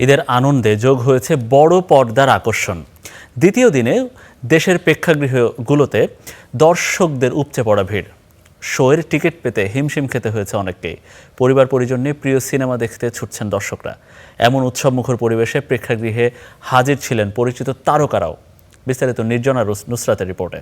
ঈদের আনন্দে যোগ হয়েছে বড় পর্দার আকর্ষণ। দ্বিতীয় দিনে দেশের প্রেক্ষাগৃহগুলোতে দর্শকদের উপচে পড়া ভিড়। শোয়ের টিকিট পেতে হিমশিম খেতে হয়েছে অনেককেই। পরিবার পরিজন নিয়ে প্রিয় সিনেমা দেখতে ছুটছেন দর্শকরা। এমন উৎসবমুখর পরিবেশে প্রেক্ষাগৃহে হাজির ছিলেন পরিচিত তারকারাও। বিস্তারিত নির্জনা নুসরাতের রিপোর্টে।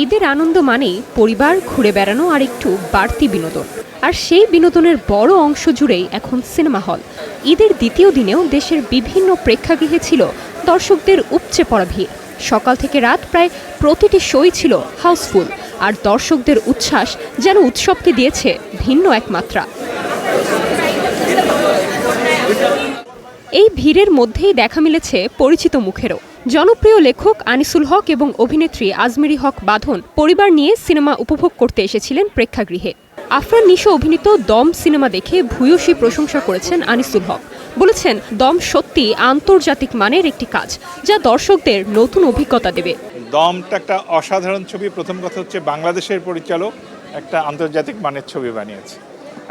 ঈদের আনন্দ মানেই পরিবার ঘুরে বেড়ানো আর একটু বাড়তি বিনোদন, আর সেই বিনোদনের বড় অংশ জুড়েই এখন সিনেমা হল। ঈদের দ্বিতীয় দিনেও দেশের বিভিন্ন প্রেক্ষাগৃহে ছিল দর্শকদের উপচে পড়া ভিড়। সকাল থেকে রাত প্রায় প্রতিটি শোই ছিল হাউসফুল, আর দর্শকদের উচ্ছ্বাস যেন উৎসবকে দিয়েছে ভিন্ন এক মাত্রা। এই ভিড়ের মধ্যেই দেখা মিলেছে পরিচিত মুখেরও। জনপ্রিয় লেখক আনিসুল হক এবং অভিনেত্রী আজমেরি হক বাঁধন পরিবার নিয়ে সিনেমা উপভোগ করতে এসেছিলেন প্রেক্ষাগৃহে। আফরান নিশো অভিনীত দম সিনেমা দেখে ভূয়সী প্রশংসা করেছেন আনিসুল হক। বলেছেন, দম সত্যি আন্তর্জাতিক মানের একটি কাজ, যা দর্শকদের নতুন অভিজ্ঞতা দেবে। দমটা একটা অসাধারণ ছবি। প্রথম কথা হচ্ছে বাংলাদেশের পরিচালক একটা আন্তর্জাতিক মানের ছবি বানিয়েছে।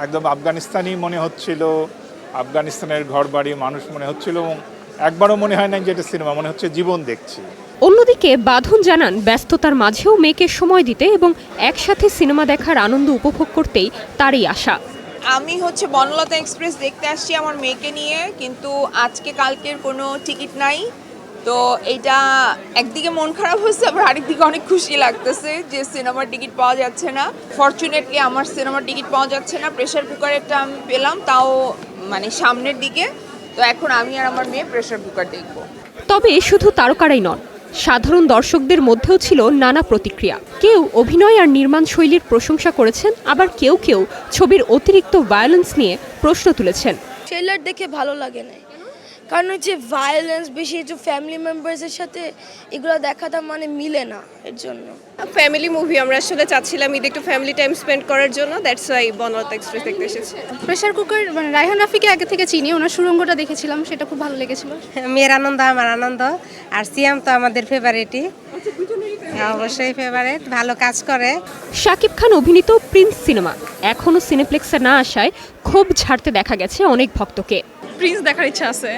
একদম আফগানিস্তানি মনে হচ্ছিল, আফগানিস্তানের ঘরবাড়ি মানুষ মনে হচ্ছিল, এবং একবারও মনে হয় না যে এটা সিনেমা, মনে হচ্ছে জীবন দেখছি। অন্যদিকে বাঁধন জানান, ব্যস্ততার মাঝেও মেয়েকে সময় দিতে এবং একসাথে সিনেমা দেখার আনন্দ উপভোগ করতেই তারই আশা। আমি বনলতা এক্সপ্রেস দেখতে আসছি আমার মেয়েকে নিয়ে, কিন্তু আজকে কালকের কোনো টিকিট নাই। তো এটা একদিকে মন খারাপ হচ্ছে, আবার আরেকদিকে অনেক খুশি লাগতেছে যে সিনেমার টিকিট পাওয়া যাচ্ছে না। ফরচুনেটলি আমার সিনেমার টিকিট পাওয়া যাচ্ছে না। প্রেসার কুকারেরটা আমি পেলাম, তাও সামনের দিকে। তো এখন আমি আর আমার মেয়ে প্রেসার কুকার দেখব। তবে শুধু তারকারাই নন, সাধারণ দর্শকদের মধ্যেও ছিল নানা প্রতিক্রিয়া। কেউ অভিনয় আর নির্মাণ শৈলীর প্রশংসা করেছেন, আবার কেউ কেউ ছবির অতিরিক্ত ভায়োলেন্স নিয়ে প্রশ্ন তুলেছেন। ট্রেলার দেখে ভালো লাগে না, কারণ হচ্ছে ভায়োলেন্স বেশি, যে ফ্যামিলি মেম্বার্সের সাথে এগুলো দেখাটা মিলে না। এর জন্য ফ্যামিলি মুভি আমরা আসলে চাচ্ছিলাম ঈদে একটু ফ্যামিলি টাইম স্পেন্ড করার জন্য, দ্যাটস ওয়াই বনলতা এক্সপ্রেস দেখতে এসেছি। প্রেসার কুকার রায়হান রাফিকে আগে থেকে চিনি, ওনার সুরঙ্গটা দেখেছিলাম, সেটা খুব ভালো লেগেছিল। মেয়ের আনন্দ আমার আনন্দ, আর সিয়াম তো আমাদের ফেভারিটই, অবশ্যই ফেভারিট, ভালো কাজ করে। শাকিব খান অভিনীত প্রিন্স সিনেমা এখনো সিনেপ্লেক্সে না আসায় ক্ষোভ ঝাড়তে দেখা গেছে অনেক ভক্তকে। প্রিন্স দেখার ইচ্ছা আছে,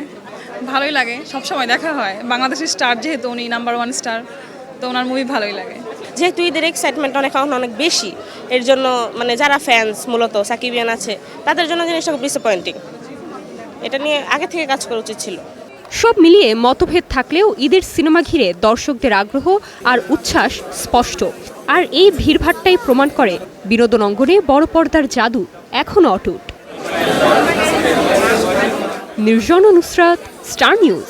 ভালোই লাগে, সবসময় দেখা হয়। বাংলাদেশের স্টার যেহেতু, উনি নাম্বার 1 স্টার, তো ওনার মুভি ভালোই লাগে। যেহেতু ঈদের এক্সাইটমেন্ট অনেক বেশি, এর জন্য যারা ফ্যান্স মূলত সাকিবিয়ান আছে তাদের জন্য জিনিসটা খুব ডিসঅ্যাপয়েন্টিং। এটা নিয়ে আগে থেকে কাজ করা উচিত ছিল। সব মিলিয়ে মতভেদ থাকলেও ঈদের সিনেমা ঘিরে দর্শকদের আগ্রহ আর উচ্ছ্বাস স্পষ্ট। আর এই ভিড়ভাট্টাই প্রমাণ করে বিনোদন অঙ্গনে বড় পর্দার জাদু এখনো অটুট। Nirjona Nusrat, star news.